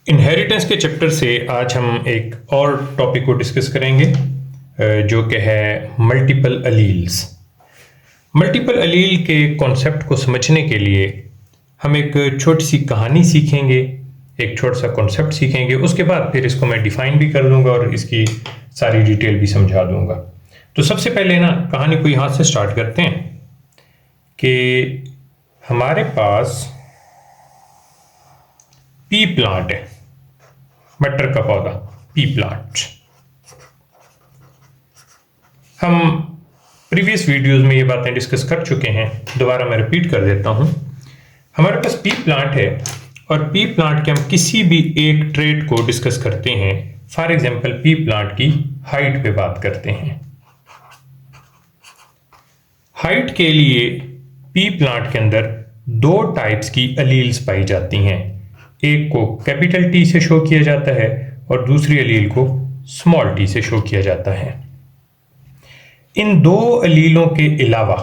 Inheritance के chapter से आज हम एक और टॉपिक को डिस्कस करेंगे जो कि है मल्टीपल अलील्स। मल्टीपल अलील के कॉन्सेप्ट को समझने के लिए हम एक छोटी सी कहानी सीखेंगे, एक छोटा सा कॉन्सेप्ट सीखेंगे, उसके बाद फिर इसको मैं डिफाइन भी कर दूंगा और इसकी सारी डिटेल भी समझा दूंगा। तो सबसे पहले ना कहानी को यहाँ से स्टार्ट करते हैं कि हमारे पास पी प्लांट है, मटर का पौधा, पी प्लांट। हम प्रीवियस वीडियोस में ये बातें डिस्कस कर चुके हैं, दोबारा मैं रिपीट कर देता हूं। हमारे पास पी प्लांट है और पी प्लांट के हम किसी भी एक ट्रेट को डिस्कस करते हैं। फॉर एग्जांपल पी प्लांट की हाइट पे बात करते हैं। हाइट के लिए पी प्लांट के अंदर दो टाइप्स की अलील्स पाई जाती हैं। एक को कैपिटल टी से शो किया जाता है और दूसरी अलील को स्मॉल टी से शो किया जाता है। इन दो अलीलों के अलावा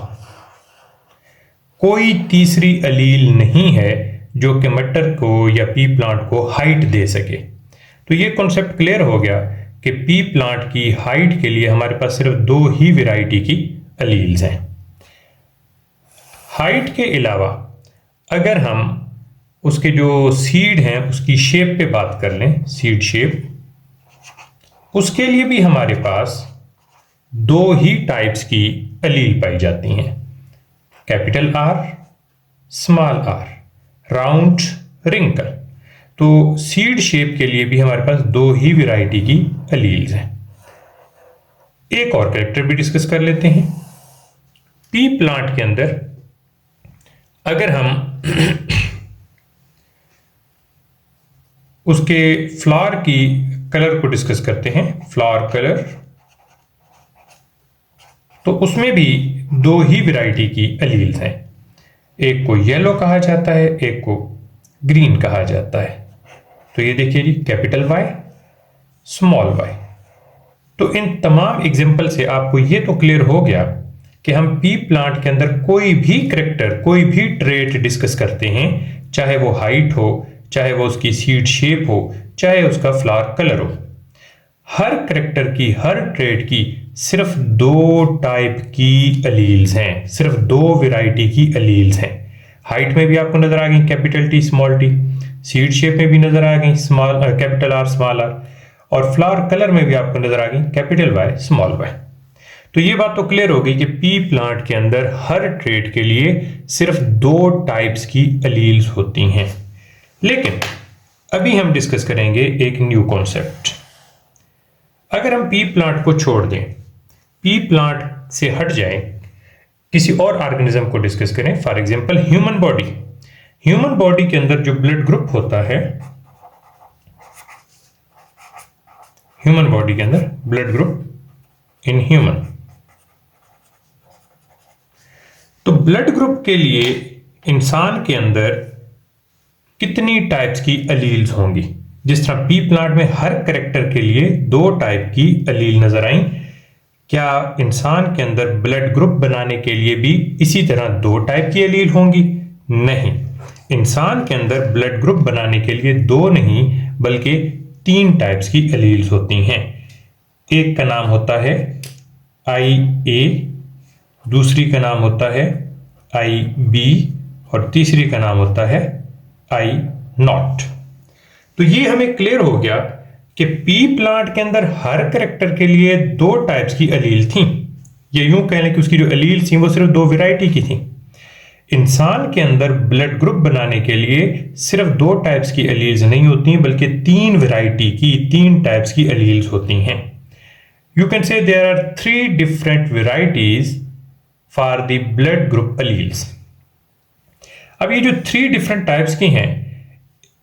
कोई तीसरी अलील नहीं है जो कि मटर को या पी प्लांट को हाइट दे सके। तो ये कॉन्सेप्ट क्लियर हो गया कि पी प्लांट की हाइट के लिए हमारे पास सिर्फ दो ही वैरायटी की अलील्स हैं। हाइट के अलावा अगर हम उसके जो सीड हैं उसकी शेप पे बात कर लें, सीड शेप, उसके लिए भी हमारे पास दो ही टाइप्स की अलील पाई जाती हैं, capital R, small R, round, wrinkle. तो सीड शेप के लिए भी हमारे पास दो ही वैरायटी की अलील्स हैं। एक और कैरेक्टर भी डिस्कस कर लेते हैं। पी प्लांट के अंदर अगर हम उसके फ्लावर की कलर को डिस्कस करते हैं, फ्लावर कलर, तो उसमें भी दो ही वैरायटी की अलील्स हैं। एक को येलो कहा जाता है, एक को ग्रीन कहा जाता है। तो ये देखिए जी, कैपिटल वाई, स्मॉल वाई। तो इन तमाम एग्जांपल से आपको ये तो क्लियर हो गया कि हम पी प्लांट के अंदर कोई भी करैक्टर, कोई भी ट्रेट डिस्कस करते हैं, चाहे वो हाइट हो, चाहे वो उसकी सीड शेप हो, चाहे उसका फ्लावर कलर हो, हर करैक्टर की, हर ट्रेट की सिर्फ दो टाइप की अलील्स हैं, सिर्फ दो वैरायटी की अलील्स हैं। हाइट में भी आपको नजर आ गई capital T, small T, seed shape में भी नजर आ गई small capital R, small R, और फ्लावर कलर में भी आपको नजर आ गई कैपिटल वाई, स्मॉल वाई। तो ये बात तो क्लियर हो गई कि पी प्लांट के अंदर हर ट्रेट के लिए सिर्फ दो टाइप्स की अलील्स होती हैं। लेकिन अभी हम डिस्कस करेंगे एक न्यू कॉन्सेप्ट। अगर हम पी प्लांट को छोड़ दें, पी प्लांट से हट जाएं, किसी और ऑर्गेनिज्म को डिस्कस करें, for example human body. Human body के अंदर जो ब्लड ग्रुप होता है, ह्यूमन बॉडी के अंदर ब्लड ग्रुप इन ह्यूमन, तो ब्लड ग्रुप के लिए इंसान के अंदर कितनी टाइप्स की अलील्स होंगी। जिस तरह पी प्लांट में हर कैरेक्टर के लिए दो टाइप की अलील नजर आई, क्या इंसान के अंदर ब्लड ग्रुप बनाने के लिए भी इसी तरह दो टाइप की अलील होंगी? नहीं, इंसान के अंदर ब्लड ग्रुप बनाने के लिए दो नहीं बल्कि तीन टाइप्स की अलील्स होती हैं। एक का नाम होता है आई ए, दूसरी का नाम होता है आई बी और तीसरी का नाम होता है आई नॉट। तो ये हमें क्लियर हो गया कि पी प्लांट के अंदर हर कैरेक्टर के लिए दो टाइप्स की अलील थी, या यूं कह लें कि उसकी जो अलील थी वो सिर्फ दो वैरायटी की थी। इंसान के अंदर ब्लड ग्रुप बनाने के लिए सिर्फ दो टाइप्स की अलील्स नहीं होती बल्कि तीन वैरायटी की, तीन टाइप्स की अलील्स होती हैं। You can say there are three different varieties for the blood group alleles. अब ये जो थ्री डिफरेंट टाइप्स की हैं,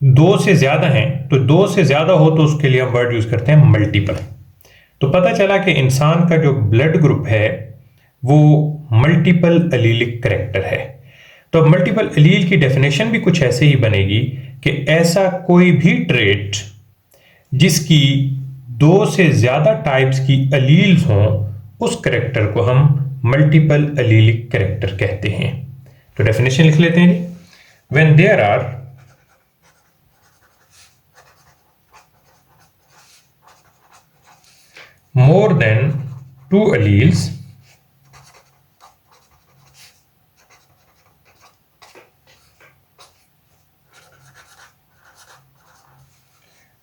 दो से ज्यादा हैं, तो दो से ज्यादा हो तो उसके लिए हम वर्ड यूज करते हैं मल्टीपल। तो पता चला कि इंसान का जो ब्लड ग्रुप है वो मल्टीपल अलीलिक कैरेक्टर है। तो अब मल्टीपल अलील की डेफिनेशन भी कुछ ऐसे ही बनेगी कि ऐसा कोई भी ट्रेट जिसकी दो से ज्यादा टाइप्स की अलील्स हों, उस कैरेक्टर को हम मल्टीपल अलीलिक कैरेक्टर कहते हैं। तो डेफिनेशन लिख लेते हैं जी। When there are more than two alleles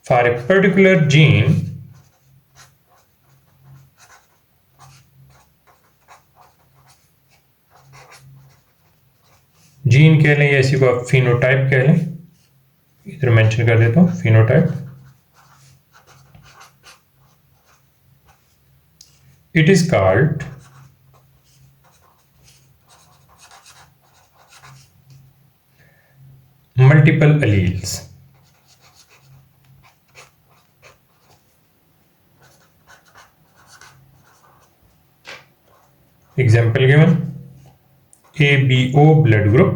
for a particular gene कह लें या इसी को आप फिनोटाइप कह लें, इधर मेंशन कर देता हूं phenotype. It is called multiple alleles. Example given ABO blood group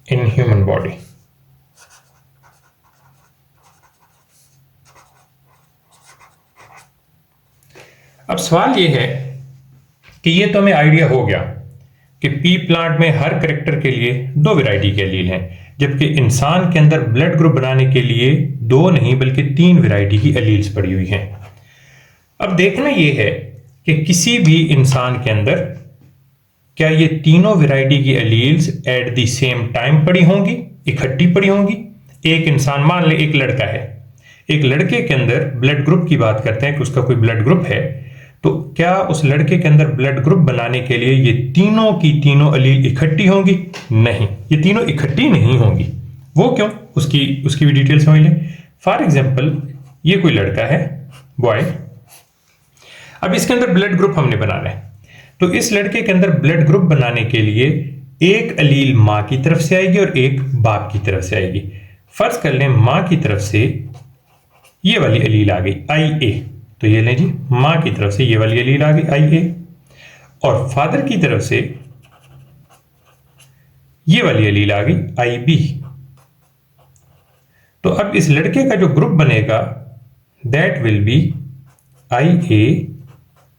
in human body। अब सवाल यह है कि ये तो हमें आइडिया हो गया कि पी प्लांट में हर करेक्टर के लिए दो वैरायटी के एलील हैं, जबकि इंसान के अंदर ब्लड ग्रुप बनाने के लिए दो नहीं बल्कि तीन वैरायटी की एलील्स पड़ी हुई हैं। अब देखना यह है कि किसी भी इंसान के अंदर क्या ये तीनों वैरायटी की alleles at the same time पड़ी होंगी, इकट्ठी पड़ी होंगी। एक इंसान, मान ले एक लड़का है, एक लड़के के अंदर ब्लड ग्रुप की बात करते हैं कि उसका कोई ब्लड ग्रुप है, तो क्या उस लड़के के अंदर ब्लड ग्रुप बनाने के लिए ये तीनों की तीनों एलील इकट्ठी होंगी? नहीं, ये तीनों इकट्ठी नहीं होंगी। वो क्यों? उसकी भी डिटेल समझ लें। फॉर एग्जाम्पल ये कोई लड़का है, बॉय। अब इसके अंदर ब्लड ग्रुप हमने बनाना है, तो इस लड़के के अंदर ब्लड ग्रुप बनाने के लिए एक एलील मां की तरफ से आएगी और एक बाप की तरफ से आएगी। फर्ज कर लें मां की तरफ से ये वाली एलील आ गई IA, तो ये लें जी, मां की तरफ से ये वाली एलील आ गई IA, और फादर की तरफ से ये वाली एलील आ गई IB। तो अब इस लड़के का जो ग्रुप बनेगा that will be IA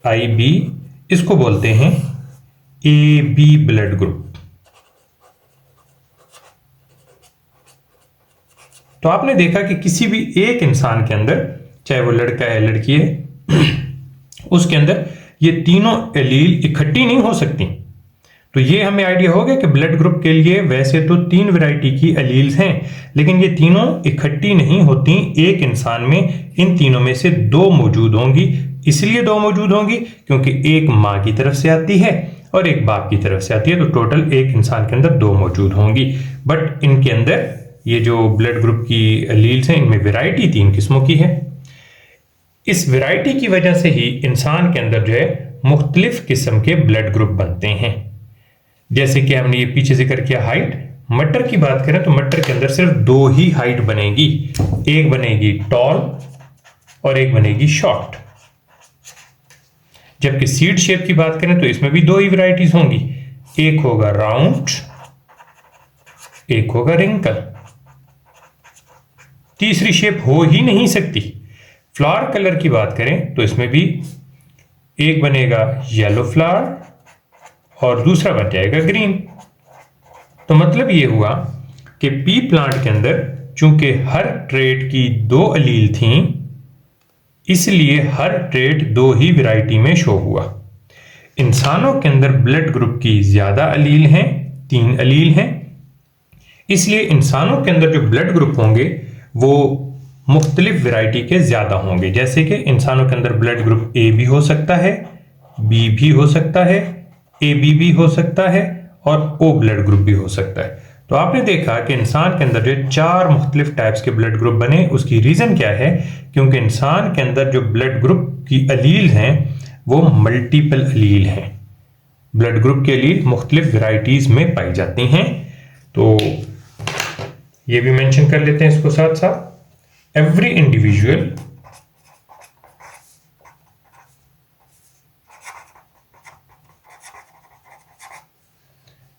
IB, इसको बोलते हैं AB ब्लड ग्रुप। तो आपने देखा कि किसी भी एक इंसान के अंदर, चाहे वो लड़का है लड़की है, उसके अंदर ये तीनों एलील इकट्ठी नहीं हो सकती। तो ये हमें आइडिया हो गया कि ब्लड ग्रुप के लिए वैसे तो तीन वैरायटी की एलील्स हैं, लेकिन ये तीनों इकट्ठी नहीं होती। एक इंसान में इन तीनों में से दो मौजूद होंगी। इसलिए दो मौजूद होंगी क्योंकि एक मां की तरफ से आती है और एक बाप की तरफ से आती है, तो टोटल एक इंसान के अंदर दो मौजूद होंगी। बट इनके अंदर ये जो ब्लड ग्रुप की एलील्स हैं, इनमें वैरायटी तीन किस्मों की है। इस वैरायटी की वजह से ही इंसान के अंदर जो है मुख्तलिफ किस्म के ब्लड ग्रुप बनते हैं। जैसे कि हमने ये पीछे जिक्र किया हाइट, मटर की बात करें तो मटर के अंदर सिर्फ दो ही हाइट बनेगी, एक बनेगी टॉल और एक बनेगी शॉर्ट। जबकि सीड शेप की बात करें तो इसमें भी दो ही वैरायटीज होंगी, एक होगा राउंड, एक होगा रिंकल। तीसरी शेप हो ही नहीं सकती। फ्लावर कलर की बात करें तो इसमें भी एक बनेगा येलो फ्लावर और दूसरा बन जाएगा ग्रीन। तो मतलब ये हुआ कि पी प्लांट के अंदर चूंकि हर ट्रेट की दो एलील थीं, इसलिए हर ट्रेट दो ही वैरायटी में शो हुआ। इंसानों के अंदर ब्लड ग्रुप की ज्यादा एलील हैं, तीन एलील हैं, इसलिए इंसानों के अंदर जो ब्लड ग्रुप होंगे वो मुख्तलिफ वैरायटी के ज्यादा होंगे। जैसे कि इंसानों के अंदर ब्लड ग्रुप A भी हो सकता है, B भी हो सकता है, AB भी हो सकता है और O ब्लड ग्रुप भी हो सकता है। तो आपने देखा कि इंसान के अंदर जो चार मुख्तलिफ टाइप्स के ब्लड ग्रुप बने, उसकी रीजन क्या है? क्योंकि इंसान के अंदर जो ब्लड ग्रुप की एलील हैं वो मल्टीपल एलील हैं। ब्लड ग्रुप के एलील मुख्तलिफ वैरायटीज में पाई जाती हैं। तो ये भी मेंशन कर लेते हैं इसको साथ साथ। Every individual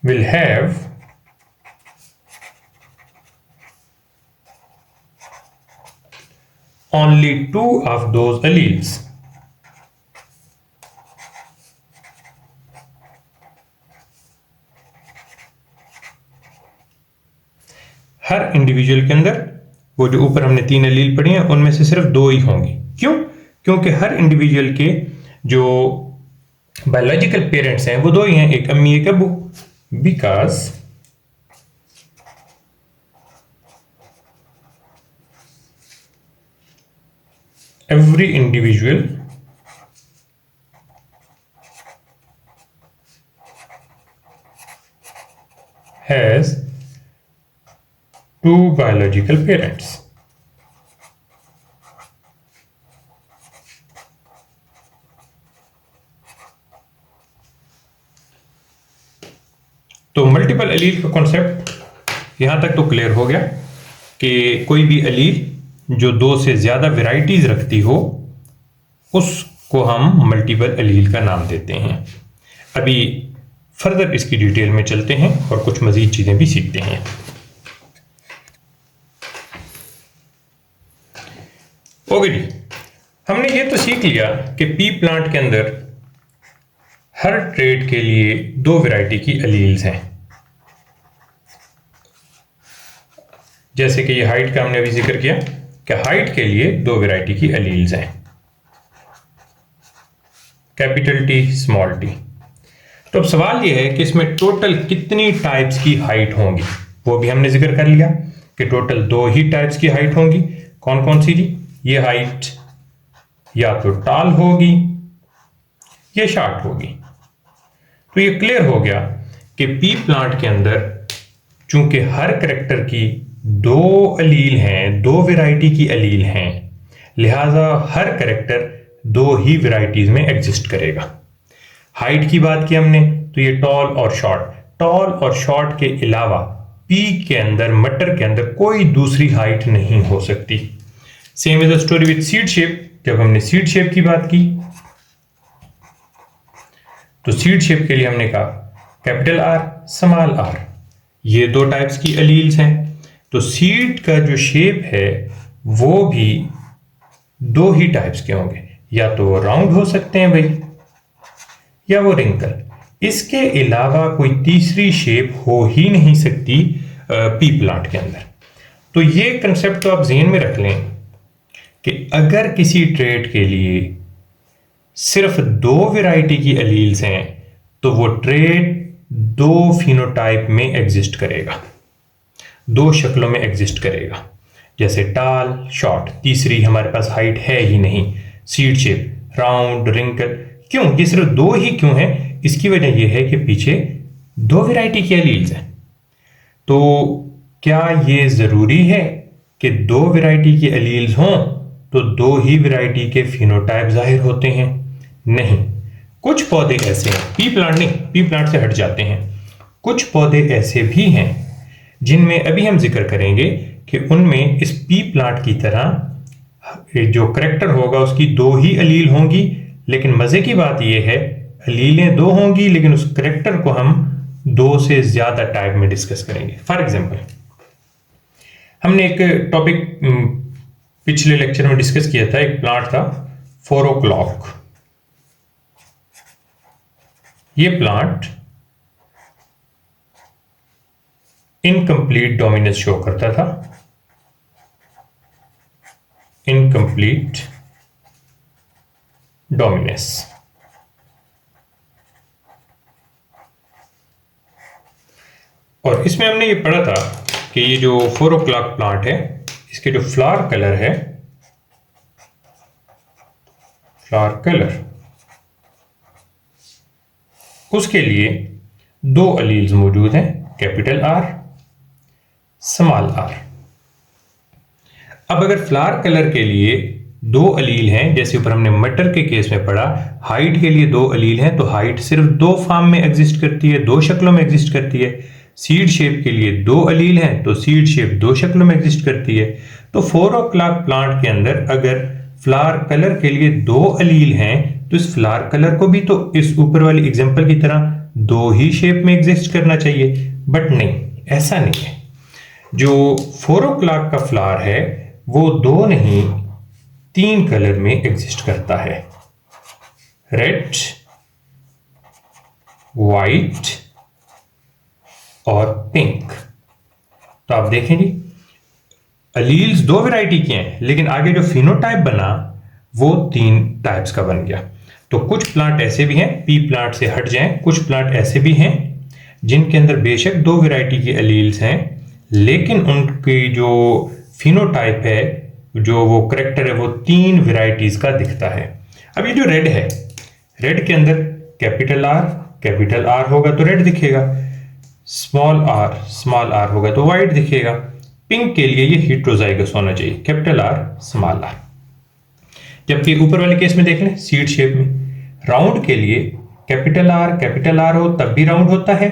will have only two of those alleles. Her individual के अंदर वो जो ऊपर हमने 3 एलील पढ़ी हैं उनमें से सिर्फ 2 ही होंगी। क्यों? क्योंकि हर इंडिविजुअल के जो बायोलॉजिकल पेरेंट्स हैं वो 2 ही हैं, एक अम्मी एक Abu. Because every individual has 2 biological parents। तो मल्टीपल एलील का कॉन्सेप्ट यहां तक तो क्लियर हो गया कि कोई भी एलील जो 2 से ज्यादा वेराइटीज रखती हो उसको हम मल्टीपल एलील का नाम देते हैं। अभी फर्दर इसकी डिटेल में चलते हैं और कुछ मजीद चीजें भी सीखते हैं। ओके जी, हमने ये तो सीख लिया कि पी प्लांट के अंदर हर ट्रेड के लिए 2 वैरायटी की एलील्स हैं। जैसे कि ये हाइट का हमने अभी जिक्र किया कि हाइट के लिए 2 वैरायटी की एलील्स हैं, कैपिटल टी स्मॉल टी। तो अब सवाल ये है कि इसमें टोटल कितनी टाइप्स की हाइट होंगी, वो भी हमने जिक्र कर लिया कि टोटल 2 ही टाइप्स की हाइट होंगी। कौन कौन सी जी? ये हाइट या तो टॉल होगी या शॉर्ट होगी। तो ये क्लियर हो गया कि पी प्लांट के अंदर चूंकि हर करेक्टर की 2 एलील हैं, 2 वैरायटी की एलील हैं, लिहाजा हर करेक्टर 2 ही वैरायटीज में एग्जिस्ट करेगा। हाइट की बात की हमने तो ये टॉल और शॉर्ट, टॉल और शॉर्ट के अलावा पी के अंदर, मटर के अंदर कोई दूसरी हाइट नहीं हो सकती। Same is the story with seed shape. जब हमने सीड शेप की बात की तो सीड शेप के लिए हमने कहा कैपिटल आर स्मॉल आर, ये 2 टाइप्स की एलील्स हैं। तो सीड का जो शेप है वो भी 2 ही टाइप्स के होंगे, या तो वो राउंड हो सकते हैं भाई या वो रिंकल। इसके अलावा कोई तीसरी शेप हो ही नहीं सकती पी प्लांट के अंदर। तो ये कंसेप्ट तो आप ज़हन में रख लें कि अगर किसी ट्रेड के लिए सिर्फ 2 वैरायटी की एलील्स हैं तो वो ट्रेड 2 फिनोटाइप में एग्जिस्ट करेगा, 2 शक्लों में एग्जिस्ट करेगा। जैसे टॉल शॉर्ट, तीसरी हमारे पास हाइट है ही नहीं। सीड शेप राउंड रिंकल, क्यों? ये सिर्फ 2 ही क्यों है? इसकी वजह यह है कि पीछे 2 वैरायटी की एलील्स हैं। तो क्या ये जरूरी है कि 2 वैरायटी की एलील्स हों तो 2 ही वैरायटी के फिनोटाइप जाहिर होते हैं? नहीं। कुछ पौधे ऐसे हैं, पी प्लांट नहीं, पी प्लांट से हट जाते हैं, कुछ पौधे ऐसे भी हैं जिनमें अभी हम जिक्र करेंगे कि उनमें इस पी प्लांट की तरह जो करेक्टर होगा उसकी 2 ही एलील होंगी। लेकिन मजे की बात यह है एलीलें 2 होंगी लेकिन उस करेक्टर को हम 2 से ज्यादा टाइप में डिस्कस करेंगे। फॉर एग्जाम्पल, हमने एक टॉपिक पिछले लेक्चर में डिस्कस किया था, एक प्लांट था 4 o'clock। ये प्लांट इनकम्प्लीट डोमिनेंस शो करता था, इनकम्प्लीट डोमिनेंस। और इसमें हमने ये पढ़ा था कि ये जो 4 o'clock प्लांट है इसके जो फ्लावर कलर है, फ्लावर कलर, उसके लिए 2 एलील्स मौजूद हैं, कैपिटल आर स्मॉल आर। अब अगर फ्लावर कलर के लिए 2 एलील हैं, जैसे ऊपर हमने मटर के केस में पढ़ा हाइट के लिए 2 एलील हैं, तो हाइट सिर्फ 2 फॉर्म में एग्जिस्ट करती है, 2 शक्लों में एग्जिस्ट करती है। सीड शेप के लिए 2 एलील हैं तो सीड शेप 2 शक्लों में एग्जिस्ट करती है। तो 4 o'clock प्लांट के अंदर अगर फ्लावर कलर के लिए 2 एलील हैं तो इस फ्लावर कलर को भी तो इस ऊपर वाली एग्जांपल की तरह 2 ही शेप में एग्जिस्ट करना चाहिए, बट नहीं, ऐसा नहीं है। जो 4 o'clock का फ्लावर है वो 2 नहीं 3 कलर में एग्जिस्ट करता है, रेड, वाइट और पिंक। तो आप देखेंगे अलील्स दो वैरायटी के हैं, लेकिन आगे जो फिनोटाइप बना वो 3 टाइप्स का बन गया। तो कुछ प्लांट ऐसे भी हैं, पी प्लांट से हट जाएं, कुछ प्लांट ऐसे भी हैं जिनके अंदर बेशक 2 वैरायटी के अलील्स हैं, लेकिन उनकी जो फिनोटाइप है, जो वो करेक्टर है, वो 3 वैरायटीज का दिखता है। अब ये जो रेड है, रेड के अंदर कैपिटल आर होगा तो रेड दिखेगा, स्मॉल आर होगा तो वाइट दिखेगा। पिंक के लिए ये हेटेरोजाइगस होना चाहिए, कैपिटल आर स्मॉल आर। जबकि ऊपर वाले केस में देख लें सीड शेप में, राउंड के लिए कैपिटल आर हो तब भी राउंड होता है,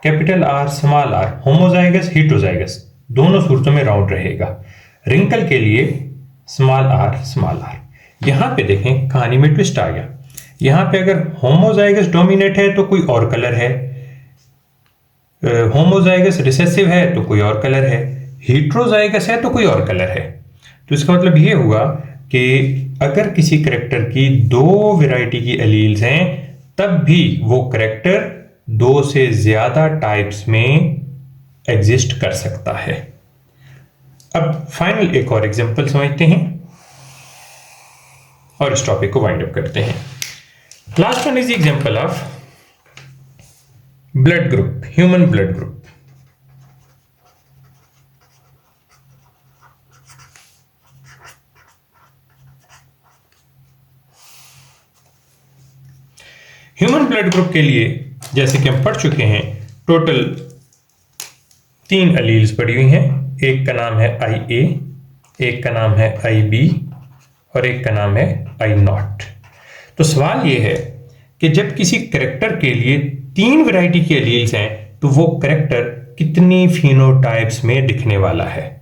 capital R small R homozygous heterozygous दोनों सूरतों में राउंड रहेगा। रिंकल के लिए स्मॉल आर। यहां पे देखें कहानी में ट्विस्ट आ गया। यहां पे अगर होमोजाइगस डोमिनेट है तो कोई और कलर है, होमोजाइगस रिसेसिव है तो कोई और कलर है, हेटेरोजाइगस है तो कोई और कलर है। तो इसका मतलब ये हुआ कि अगर किसी करेक्टर की 2 वैरायटी की एलील्स हैं तब भी वो करेक्टर 2 से ज्यादा टाइप्स में एग्जिस्ट कर सकता है। अब फाइनल एक और एग्जांपल समझते हैं और इस टॉपिक को वाइंड अप करते हैं। Last one is the example of blood group, human blood group. Human blood group के लिए जैसे कि हम पढ़ चुके हैं, टोटल 3 अलील्स पड़ी हुई हैं। एक का नाम है IA, एक का नाम है IB और एक का नाम है I0। तो सवाल यह है कि जब किसी करेक्टर के लिए 3 वैरायटी के एलील्स हैं तो वो करेक्टर कितनी फिनोटाइप्स में दिखने वाला है,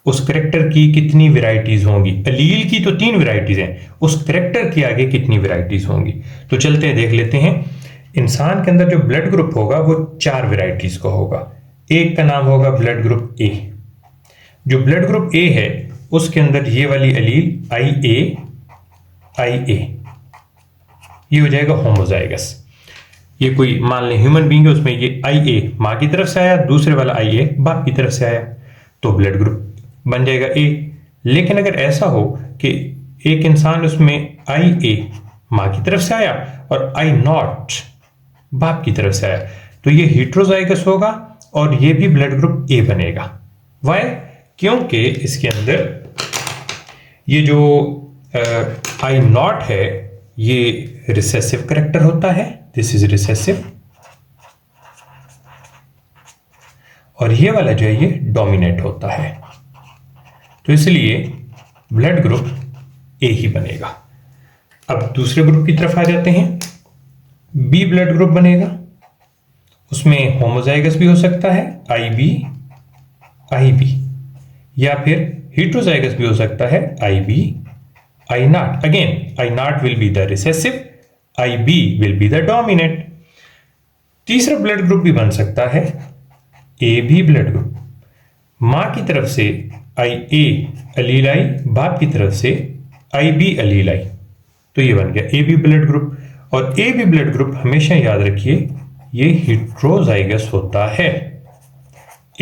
उस करेक्टर की कितनी वैरायटीज होंगी। अलील की तो 3 वैरायटीज हैं, उस करेक्टर की आगे कितनी वैरायटीज होंगी। तो चलते हैं देख लेते हैं। इंसान के अंदर जो ब्लड ग्रुप होगा वो 4 वैरायटीज का होगा। एक का नाम होगा ब्लड ग्रुप ए। जो ब्लड ग्रुप ए है उसके अंदर ये वाली अलील IA ये हो जाएगा होमोजाइगस। ये कोई मान लें ह्यूमन बीइंग है, उसमें ये IA मां की तरफ से आया, दूसरे वाला IA बाप की तरफ से आया, तो ब्लड ग्रुप बन जाएगा ए। लेकिन अगर ऐसा हो कि एक इंसान उसमें IA मां की तरफ से आया और I0 बाप की तरफ से आया, तो ये हेटेरोजाइगस होगा और ये भी ब्लड ग्रुप ए बनेगा। वाई? क्योंकि इसके अंदर ये जो I0 है ये रिसेसिव करेक्टर होता है, दिस इज रिसेसिव, और ये वाला जो है ये डोमिनेट होता है, तो इसलिए ब्लड ग्रुप ए ही बनेगा। अब दूसरे ग्रुप की तरफ आ जाते हैं। बी ब्लड ग्रुप बनेगा, उसमें होमोजाइगस भी हो सकता है IB, या फिर हेटेरोजाइगस भी हो सकता है IB, I0। Again I0 will be the recessive, IB will be the dominant. तीसरा ब्लड ग्रुप भी बन सकता है AB ब्लड ग्रुप, मां की तरफ से IA अलील आई, बाप की तरफ से IB अलील आई, तो ये बन गया AB ब्लड ग्रुप। और AB ब्लड ग्रुप हमेशा याद रखिए ये हेटेरोजाइगस होता है,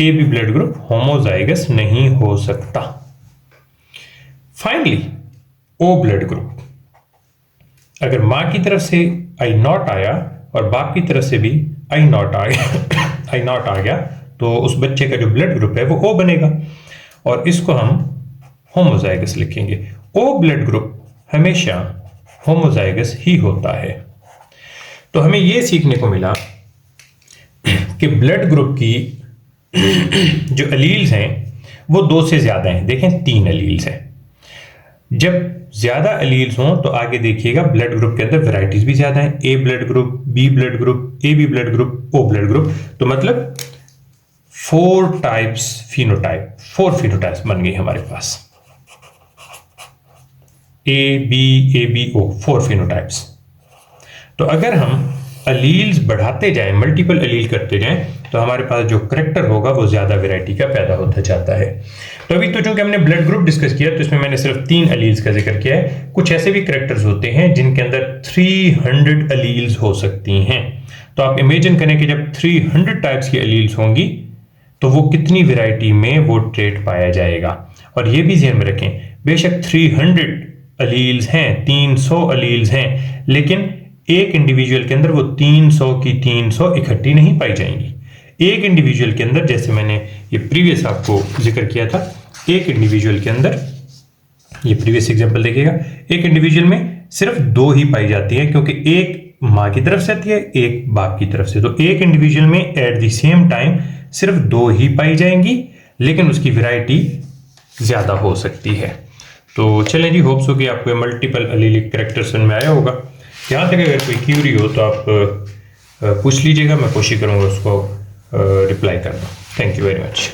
AB ब्लड ग्रुप होमोजाइगस नहीं हो सकता। फाइनली O ब्लड ग्रुप, अगर मां की तरफ से I0 आया और बाप की तरफ से भी I0 आ गया तो उस बच्चे का जो ब्लड ग्रुप है वो O बनेगा, और इसको हम होमोजाइगस लिखेंगे। O ब्लड ग्रुप हमेशा होमोजाइगस ही होता है। तो हमें यह सीखने को मिला कि ब्लड ग्रुप की जो अलील्स हैं वो 2 से ज्यादा हैं। देखें 3 अलील्स हैं। जब ज्यादा अलील्स हों तो आगे देखिएगा ब्लड ग्रुप के अंदर वैरायटीज भी ज्यादा हैं, A blood group, B blood group, AB blood group, O blood group, तो मतलब 4 टाइप्स फिनोटाइप, 4 फिनोटाइप्स बन गई हमारे पास, ABO 4 फिनोटाइप्स। तो अगर हम अलील्स बढ़ाते जाएं, मल्टीपल अलील करते जाएं, तो हमारे पास जो करेक्टर होगा वो ज्यादा वैरायटी का पैदा होता जाता है। तो अभी तो चूंकि हमने ब्लड ग्रुप डिस्कस किया तो इसमें मैंने सिर्फ 3 अलील्स का जिक्र किया है। कुछ ऐसे भी करेक्टर्स होते हैं जिनके अंदर 300 अलील्स हो सकती हैं। तो आप इमेजिन करें कि जब 300 टाइप्स की अलील्स होंगी तो वो कितनी वैरायटी में वो ट्रेट पाया जाएगा। और ये भी ध्यान में रखें, बेशक 300 अलील्स हैं, 300 अलील्स हैं, लेकिन एक इंडिविजुअल के अंदर वो 300 की 300 इकट्ठी नहीं पाई जाएंगी। एक इंडिविजुअल के अंदर, जैसे मैंने ये प्रीवियस आपको जिक्र किया था, एक इंडिविजुअल के अंदर, ये प्रीवियस एग्जांपल देखिएगा, एक इंडिविजुअल में सिर्फ 2 ही पाई जाती है, क्योंकि एक माँ की तरफ से आती है, एक बाप की तरफ से। तो एक इंडिविजुअल में एट द सेम टाइम सिर्फ 2 ही पाई जाएंगी, लेकिन उसकी वैरायटी ज्यादा हो सकती है। तो चलें जी, होप्स हो कि आपको मल्टीपल अलीलिक कैरेक्टर समझ में आया होगा। यहाँ तक अगर कोई क्यूरी हो तो आप पूछ लीजिएगा, मैं कोशिश करूँगा उसको रिप्लाई करना। Thank you very much.